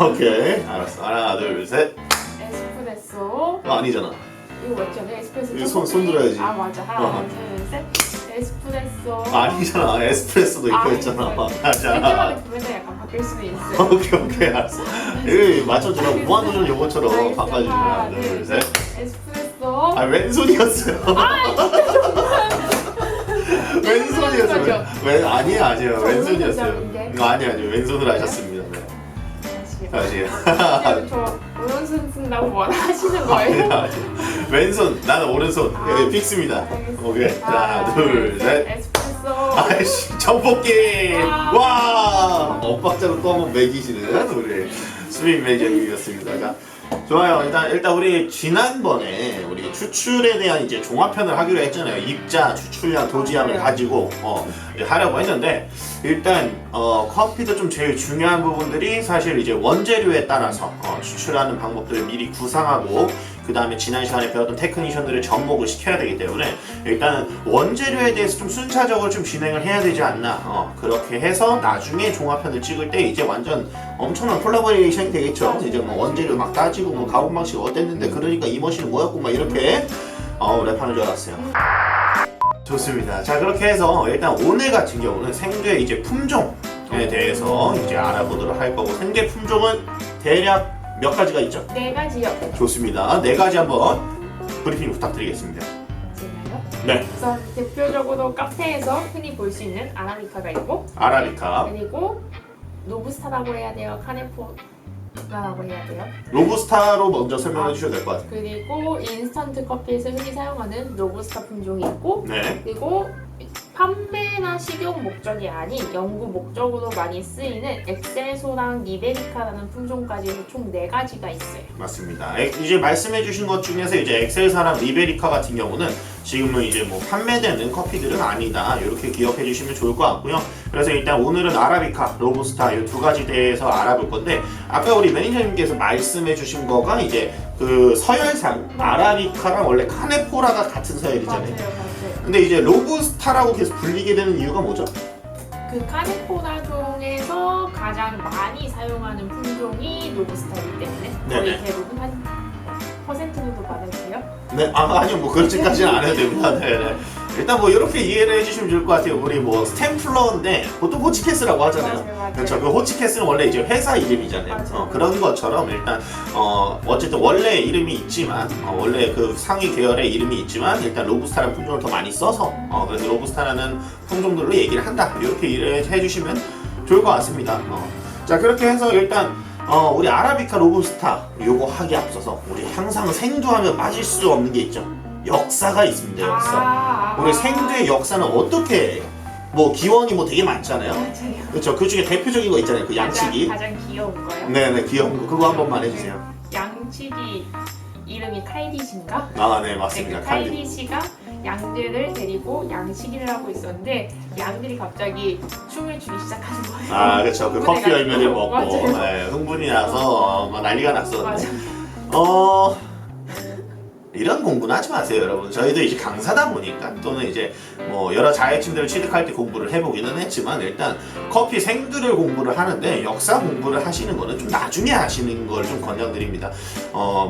오케이 알았어. 하나 둘 셋. 에스프레소. 아니잖아. 이거 맞죠? 네, 에스프레소. 이거 손 들어야지. 아 맞아. 하나 둘 셋. 에스프레소. 아니잖아. 에스프레소도 있고 했잖아. 때마다 구매가 약간 바뀔 수도 있어요. 오케이 알았어. 이거 맞춰주라. 무한도전 요거처럼 바꿔주면 하나 둘 셋. 에스프레소. 아 왼손이었어요. 왼손이었어요. 아니에요. 왼손이었어요. 아니요 왼손으로 하셨습니다. 네. 다시. 저 오른손 쓴다고 뭐라 하시는 거예요? 왼손 나는 오른손. 여기 픽스입니다. 오케이 하나 둘 셋. 에스프레소. 아이씨 전복기. 와 엇박자로 또 한번 매기시는 우리 수빈 매니저님이었습니다. 자, 좋아요. 일단 우리 지난번에 우리 추출에 대한 이제 종합편을 하기로 했잖아요. 입자, 추출량, 도지함을 가지고 이제 하려고 했는데 일단 커피도 좀 제일 중요한 부분들이 사실 이제 원재료에 따라서 추출하는 방법들을 미리 구상하고 그 다음에 지난 시간에 배웠던 테크니션들을 접목을 시켜야 되기 때문에 일단 원재료에 대해서 좀 순차적으로 좀 진행을 해야 되지 않나 그렇게 해서 나중에 종합편을 찍을 때 이제 완전 엄청난 콜라보레이션이 되겠죠. 이제 뭐 원재료 막 따지고 뭐 가공 방식 어땠는데 그러니까 이 머신은 뭐였고 막 이렇게 랩하는 줄 알았어요. 좋습니다. 자 그렇게 해서 일단 오늘 같은 경우는 생두의 이제 품종에 대해서 이제 알아보도록 할 거고 생두의 품종은 대략 몇 가지가 있죠? 4가지요. 좋습니다. 4가지 한번 브리핑 부탁드리겠습니다. 맞나요? 네. 우선 대표적으로 카페에서 흔히 볼 수 있는 아라비카가 있고 아라비카, 그리고 로부스타라고 해야 돼요. 카네포라고 해야 돼요. 로부스타로 먼저 설명해 주셔도 될 것 같아요. 그리고 인스턴트 커피에서 흔히 사용하는 로부스타 품종이 있고 네. 그리고 판매나 식용 목적이 아닌 연구 목적으로 많이 쓰이는 엑셀소랑 리베리카라는 품종까지 해서 총 4가지가 있어요. 맞습니다. 이제 말씀해 주신 것 중에서 이제 엑셀사랑 리베리카 같은 경우는 지금은 이제 뭐 판매되는 커피들은 아니다. 이렇게 기억해 주시면 좋을 것 같고요. 그래서 일단 오늘은 아라비카, 로부스타 이 2가지 대해서 알아볼 건데 아까 우리 매니저님께서 말씀해 주신 거가 이제 그 서열상 아라비카랑 원래 카네포라가 같은 서열이잖아요. 맞아요. 근데 이제 로부스타라고 계속 불리게 되는 이유가 뭐죠? 그 카네포라 종에서 가장 많이 사용하는 품종이 로부스타이기 때문에 거의 네네. 대부분 한 퍼센트 정도 받을게요. 네, 아니요, 뭐 그렇게까지는 안 해도 됩니다. 네. 일단 뭐 이렇게 이해를 해주시면 좋을 것 같아요. 우리 뭐 스탬플러인데 보통 호치캐스라고 하잖아요. 맞아요. 그렇죠. 그 호치캐스는 원래 이제 회사 이름이잖아요. 맞아요. 그런 것처럼 일단 어쨌든 원래 이름이 있지만 원래 그 상위 계열의 이름이 있지만 일단 로부스타라는 품종을 더 많이 써서 그래서 로부스타라는 품종들로 얘기를 한다. 이렇게 이해를 해주시면 좋을 것 같습니다. 자 그렇게 해서 일단 우리 아라비카 로부스타 요거 하기 앞서서 우리 항상 생두하면 빠질 수 없는 게 있죠. 역사가 있습니다. 역사. 우리 생두의 역사는 어떻게 뭐 기원이 뭐 되게 많잖아요. 맞아요. 그렇죠. 그 중에 대표적인 거 있잖아요. 그 양치기. 가장 귀여운 거요. 네네 귀여운 거 그거 한 번만 해주세요. 양치기 이름이 카이리시인가? 아 네 맞습니다. 그 카이리시가 양들을 데리고 양치기를 하고 있었는데 양들이 갑자기 춤을 추기 시작하는 거예요. 아 그렇죠. 그 커피 열매를 먹고 맞아요. 네, 흥분이 나서 막 난리가 났었는데. 맞아요. 이런 공부는 하지 마세요, 여러분. 저희도 이제 강사다 보니까 또는 이제 뭐 여러 자격증들을 취득할 때 공부를 해보기는 했지만 일단 커피 생두를 공부를 하는데 역사 공부를 하시는 거는 좀 나중에 하시는 걸 좀 권장드립니다.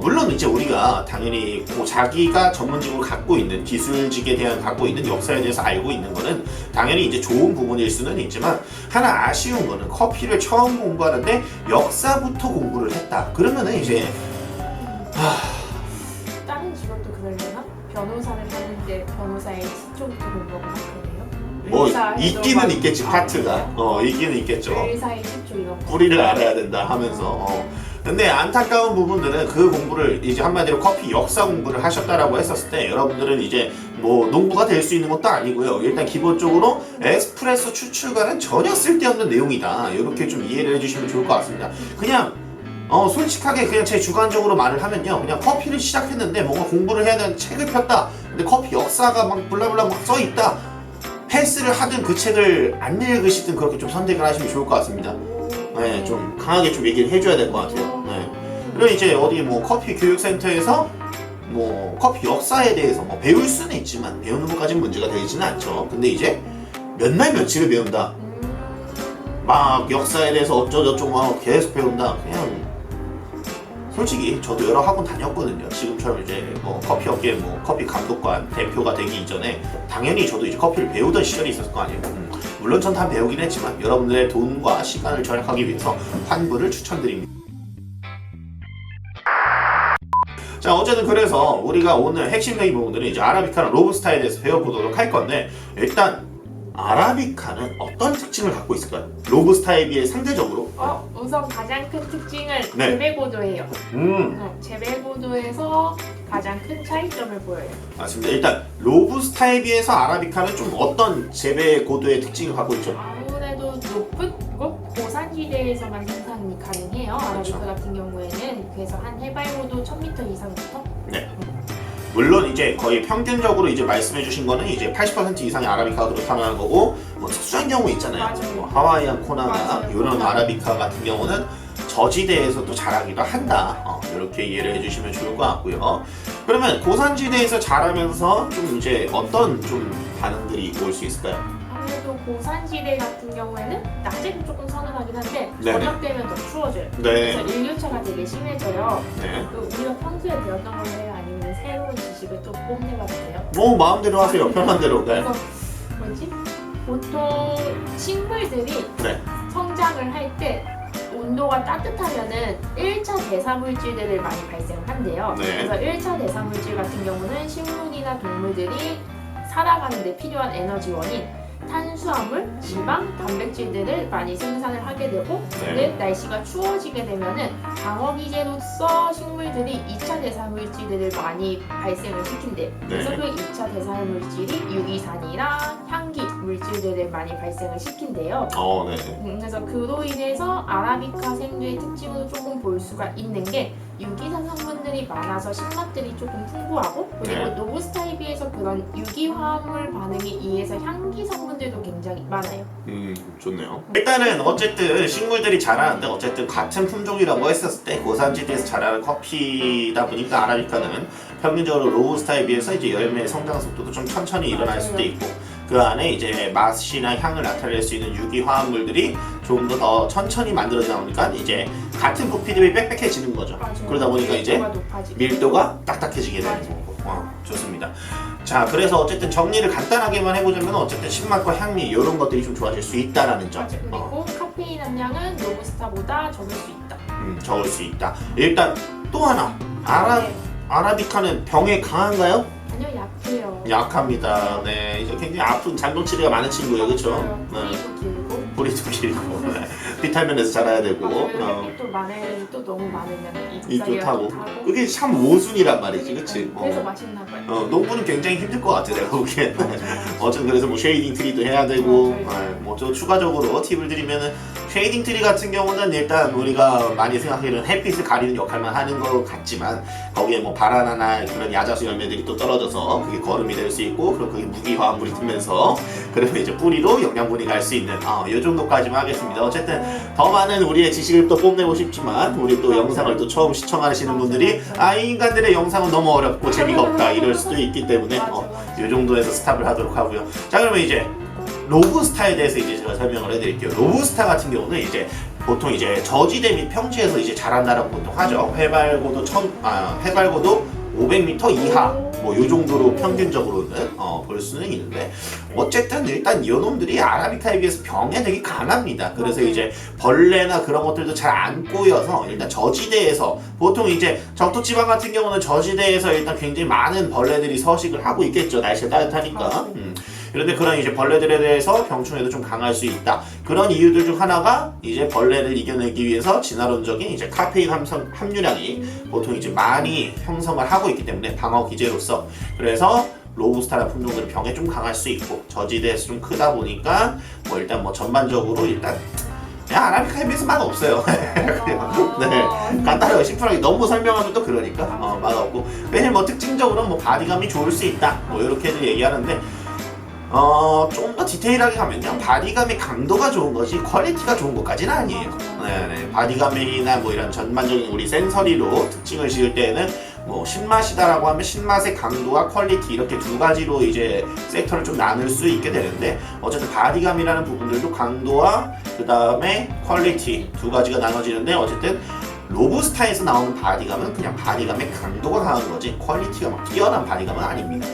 물론 이제 우리가 당연히 자기가 전문직으로 갖고 있는 기술직에 대한 갖고 있는 역사에 대해서 알고 있는 거는 당연히 이제 좋은 부분일 수는 있지만 하나 아쉬운 거는 커피를 처음 공부하는데 역사부터 공부를 했다. 그러면은 이제 다른 직업도 그러려나? 변호사를 하는데 변호사의 시초부터 공부하거나 그러네요. 뭐 의사에도 있기는 막- 있겠지 파트가 있기는 있겠죠. 의사의 시초 이런 거. 뿌리를 알아야 된다 하면서 근데 안타까운 부분들은 그 공부를 이제 한마디로 커피 역사 공부를 하셨다라고 했었을 때 여러분들은 이제 뭐 농부가 될 수 있는 것도 아니고요. 일단 기본적으로 에스프레소 추출과는 전혀 쓸데없는 내용이다. 이렇게 좀 이해를 해주시면 좋을 것 같습니다. 그냥 솔직하게 그냥 제 주관적으로 말을 하면요. 그냥 커피를 시작했는데 뭔가 공부를 해야 되는 책을 폈다. 근데 커피 역사가 막 블라블라 막 써있다. 헬스를 하든 그 책을 안 읽으시든 그렇게 좀 선택을 하시면 좋을 것 같습니다. 네, 좀 강하게 좀 얘기를 해줘야 될 것 같아요. 네. 그리고 이제 어디 뭐 커피 교육센터에서 뭐 커피 역사에 대해서 뭐 배울 수는 있지만 배우는 것까지는 문제가 되지는 않죠. 근데 이제 몇 날 며칠을 배운다. 막 역사에 대해서 어쩌저쩌고 막 계속 배운다. 그냥 솔직히 저도 여러 학원 다녔거든요. 지금처럼 이제 뭐 커피 업계 뭐 커피 감독관 대표가 되기 이전에 당연히 저도 이제 커피를 배우던 시절이 있었을 거 아니에요. 물론 전 다 배우긴 했지만 여러분들의 돈과 시간을 절약하기 위해서 환불을 추천드립니다. 자, 어쨌든 그래서 우리가 오늘 핵심적인 부분들은 이제 아라비카랑 로부스타에 대해서 배워보도록 할 건데, 일단 아라비카는 어떤 특징을 갖고 있을까요? 로부스타에 비해 상대적으로? 우선 가장 큰 특징은 네. 재배고도예요. 재배고도에서 가장 큰 차이점을 보여요. 맞습니다. 일단 로부스타에 비해서 아라비카는 좀 어떤 재배 고도의 특징을 갖고 있죠? 아무래도 높은 고산지대에서만 생산이 가능해요. 아라비카 그렇죠. 같은 경우에는 그래서 한 해발고도 1000m 이상부터. 네. 물론 이제 거의 평균적으로 이제 말씀해주신 거는 이제 80% 이상의 아라비카가 그렇다는 거고, 뭐 특수한 경우 있잖아요. 맞아요. 뭐 하와이안 코나나 맞아요. 이런 코나. 아라비카 같은 경우는 저지대에서도 자라기도 한다. 이렇게 이해를 해주시면 좋을 것 같고요. 그러면 고산지대에서 자라면서 좀 이제 어떤 좀 반응들이 올 수 있을까요? 아무래도 고산지대 같은 경우에는 낮에는 조금 서늘하긴 한데 네네. 저녁 되면 더 추워져요. 네. 그래서 일교차가 되게 심해져요. 네. 우리가 평소에 배웠던 걸로 해요? 아니면 새로운 지식을 또 뽐내봐도 돼요? 뭐 마음대로 하세요. 편한 대로. 네. 그래서 뭐지? 보통 식물들이 네. 성장을 할 때 온도가 따뜻하면은 1차 대사물질들을 많이 발생을 한대요. 네. 그래서 1차 대사물질 같은 경우는 식물이나 동물들이 살아가는 데 필요한 에너지원인 탄수화물, 지방, 단백질들을 많이 생산을 하게 되고, 네. 날씨가 추워지게 되면은 방어기제로서 식물들이 2차 대사물질들을 많이 발생을 시킨대요. 그래서 그 2차 대사물질이 유기산이랑 향기 물질들을 많이 발생을 시킨대요. 네. 그래서 그로 인해서 아라비카 생두의 특징으로 조금 볼 수가 있는 게 유기산 성분들이 많아서 신맛들이 조금 풍부하고, 그리고 네. 로부스타에 비해서 그런 유기화합물 반응에 의해서 향기 성분들도 굉장히 많아요. 좋네요. 일단은 어쨌든 식물들이 자라는데 어쨌든 같은 품종이라고 했었을 때 고산지대에서 자라는 커피다 보니까 아라비카는 평균적으로 로부스타에 비해서 이제 열매의 성장 속도도 좀 천천히 일어날 수도 있고, 그 안에 이제 맛이나 향을 나타낼 수 있는 유기화합물들이 좀 더 천천히 만들어지다 보니까 이제 같은 부피들이 빽빽해지는 거죠. 맞아요. 그러다 보니까 이제 밀도가 높아지고. 밀도가 딱딱해지게 되는 맞아요. 거고. 좋습니다. 자, 그래서 어쨌든 정리를 간단하게만 해보자면 어쨌든 신맛과 향미 이런 것들이 좀 좋아질 수 있다라는 점. 그리고 카페인 함량은 로부스타보다 적을 수 있다. 적을 수 있다. 일단 또 하나 네. 아라비카는 병에 강한가요? 아니요, 약해요. 약합니다. 네, 이제 굉장히 아픈 장동치레가 많은 친구예요, 그렇죠? 뿌리도 길고. 뿌리도 길고 비타민에서 자라야 되고 햇빛도 많은 또 너무 많으면 입도 타고 그게 참 모순이란 말이지, 그치? 그래서 맛있나 봐요. 농부는 굉장히 힘들 것 같아, 내가 보기엔. 어쨌든 그래서 뭐 쉐이딩 트리도 해야 되고, 뭐 또 추가적으로 팁을 드리면은 쉐이딩 트리 같은 경우는 일단 우리가 많이 생각하기로는 햇빛을 가리는 역할만 하는 것 같지만 거기에 뭐 바나나나 그런 야자수 열매들이 또 떨어져서 그게 거름이 될 수 있고, 그리고 그게 무기화합물이 되면서 그러면 이제 뿌리로 영양분이 갈 수 있는 이 정도까지만 하겠습니다. 어쨌든 더 많은 우리의 지식을 또 뽐내고 싶지만 우리 또 영상을 또 처음 시청하시는 분들이 이 인간들의 영상은 너무 어렵고 재미가 없다 이럴 수도 있기 때문에 이 정도에서 스탑을 하도록 하고요. 자, 그러면 이제 로부스타에 대해서 이제 제가 설명을 해드릴게요. 로부스타 같은 경우는 이제 보통 이제 저지대 및 평지에서 이제 자란다라고 보통 하죠. 해발고도 500m 이하 뭐 요 정도로 평균적으로는 볼 수는 있는데, 어쨌든 일단 이놈들이 아라비카에 비해서 병에 되게 강합니다. 그래서 이제 벌레나 그런 것들도 잘 안 꼬여서 일단 저지대에서 보통 이제 적도지방 같은 경우는 저지대에서 일단 굉장히 많은 벌레들이 서식을 하고 있겠죠. 날씨가 따뜻하니까. 그런데 그런 이제 벌레들에 대해서 병충해도 좀 강할 수 있다. 그런 이유들 중 하나가 이제 벌레를 이겨내기 위해서 진화론적인 이제 카페인 함유량이 보통 이제 많이 형성을 하고 있기 때문에 방어 기제로서, 그래서 로부스타라는 품종들은 병에 좀 강할 수 있고 저지대에서 좀 크다 보니까 뭐 일단 뭐 전반적으로 일단 그냥 아라비카에 비해서 맛 없어요. 네, 간단하게 심플하게 너무 설명하면 또 그러니까 맛 없고, 왜냐면 뭐 특징적으로 뭐 바디감이 좋을 수 있다 뭐 이렇게들 얘기하는데, 좀 더 디테일하게 가면요, 바디감의 강도가 좋은 것이 퀄리티가 좋은 것까지는 아니에요. 네네. 바디감이나 뭐 이런 전반적인 우리 센서리로 특징을 지을 때에는 뭐 신맛이다라고 하면 신맛의 강도와 퀄리티 이렇게 두 가지로 이제 섹터를 좀 나눌 수 있게 되는데 어쨌든 바디감이라는 부분들도 강도와 그 다음에 퀄리티 두 가지가 나눠지는데 어쨌든 로부스타에서 나오는 바디감은 그냥 바디감의 강도가 강한 거지 퀄리티가 막 뛰어난 바디감은 아닙니다.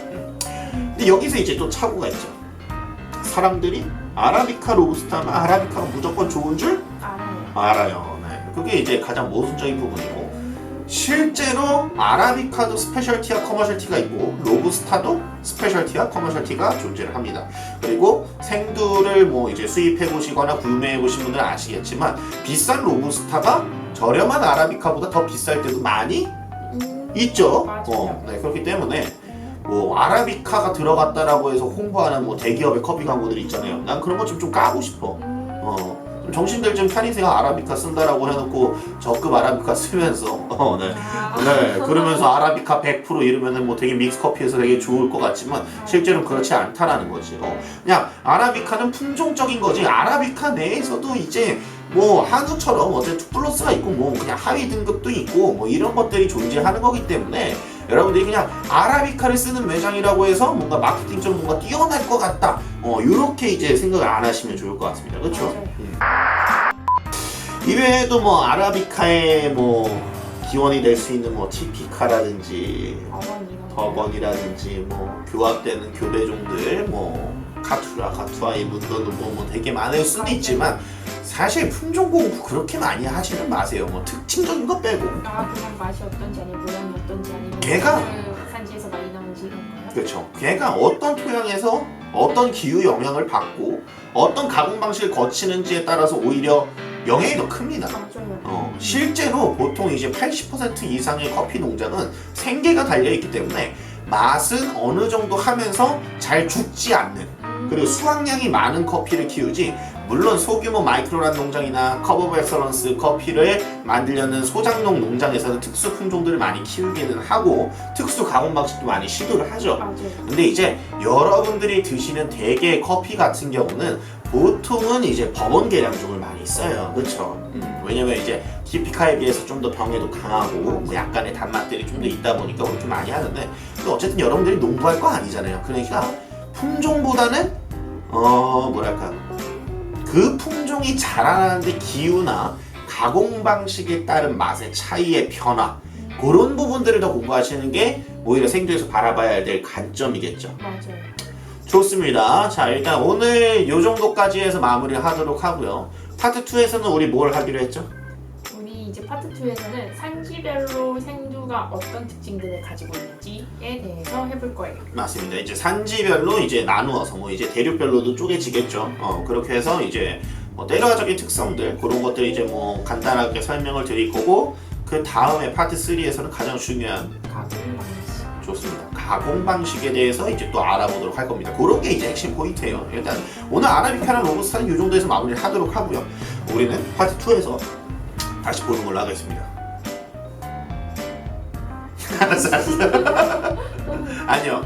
근데 여기서 이제 또 착오가 있죠. 사람들이 아라비카 로부스타면 아라비카가 무조건 좋은 줄 알아요. 네. 그게 이제 가장 모순적인 부분이고 실제로 아라비카도 스페셜티와 커머셜티가 있고 로부스타도 스페셜티와 커머셜티가 존재를 합니다. 그리고 생두를 뭐 이제 수입해 보시거나 구매해 보신 분들은 아시겠지만 비싼 로부스타가 저렴한 아라비카보다 더 비쌀 때도 많이 있죠. 네, 그렇기 때문에 뭐 아라비카가 들어갔다라고 해서 홍보하는 뭐 대기업의 커피 광고들 있잖아요. 난 그런 거 좀 까고 싶어. 좀 정신들 좀 편의세가 아라비카 쓴다라고 해놓고 저급 아라비카 쓰면서 네, 그러면서 아라비카 100% 이러면은 뭐 되게 믹스 커피에서 되게 좋을 것 같지만 실제로는 그렇지 않다라는 거지. 그냥 아라비카는 품종적인 거지. 아라비카 내에서도 이제 뭐 한우처럼 어제 투플러스가 있고 뭐 그냥 하위 등급도 있고 뭐 이런 것들이 존재하는 거기 때문에 여러분들이 그냥 아라비카를 쓰는 매장이라고 해서 뭔가 마케팅적으로 뭔가 뛰어날 것 같다 요렇게 이제 생각을 안 하시면 좋을 것 같습니다. 그렇죠? 이외에도 뭐 아라비카의 뭐 기원이 될 수 있는 뭐 티피카라든지 버번이라든지 뭐 교합되는 교배종들 뭐 가투아이 문도는 뭐 되게 많을 수도 있지만 사실 품종 공부 그렇게 많이 하지는 마세요. 뭐 특징적인 거 빼고. 그냥 맛이 어떤지 아니면 모양이 어떤지 아니면 걔가 산지에서 많이 나오는지 이런 거요? 그렇죠. 걔가 어떤 토양에서 어떤 기후 영향을 받고 어떤 가공 방식을 거치는지에 따라서 오히려 영향이 더 큽니다. 실제로 보통 이제 80% 이상의 커피 농장은 생계가 달려있기 때문에 맛은 어느 정도 하면서 잘 죽지 않는 그리고 수확량이 많은 커피를 키우지 물론 소규모 마이크로란 농장이나 커버 엑설런스 커피를 만들려는 소장농 농장에서는 특수 품종들을 많이 키우기는 하고 특수 가공 방식도 많이 시도를 하죠. 근데 이제 여러분들이 드시는 대개 커피 같은 경우는 보통은 이제 버번 계량종을 많이 써요. 그렇죠? 왜냐면 이제 티피카에 비해서 좀 더 병에도 강하고 뭐 약간의 단맛들이 좀 더 있다 보니까 그렇게 많이 하는데 또 어쨌든 여러분들이 농부할 거 아니잖아요. 그러니까 품종보다는 뭐랄까 그 품종이 자라나는데 기후나 가공 방식에 따른 맛의 차이의 변화 그런 부분들을 더 공부하시는 게 오히려 생두에서 바라봐야 될 관점이겠죠. 맞아요. 좋습니다. 자 일단 오늘 요 정도까지 해서 마무리를 하도록 하고요. 파트 2에서는 우리 뭘 하기로 했죠? 우리 이제 파트 2에서는 산지별로 생두가 어떤 특징들을 가지고 있는지에 대해서 해볼 거예요. 맞습니다. 이제 산지별로 이제 나누어서 뭐 이제 대륙별로도 쪼개지겠죠. 그렇게 해서 이제 뭐 때려적인 특성들 그런 것들 이제 뭐 간단하게 설명을 드릴 거고 그 다음에 파트 3에서는 가장 중요한 가공 방식. 좋습니다. 가공 방식에 대해서 이제 또 알아보도록 할 겁니다. 그런 게 이제 핵심 포인트예요. 일단 오늘 아라비카랑 로부스타는 이 정도에서 마무리를 하도록 하고요. 우리는 파트 2에서 다시 보는 걸로 하겠습니다. 알았어. 안녕.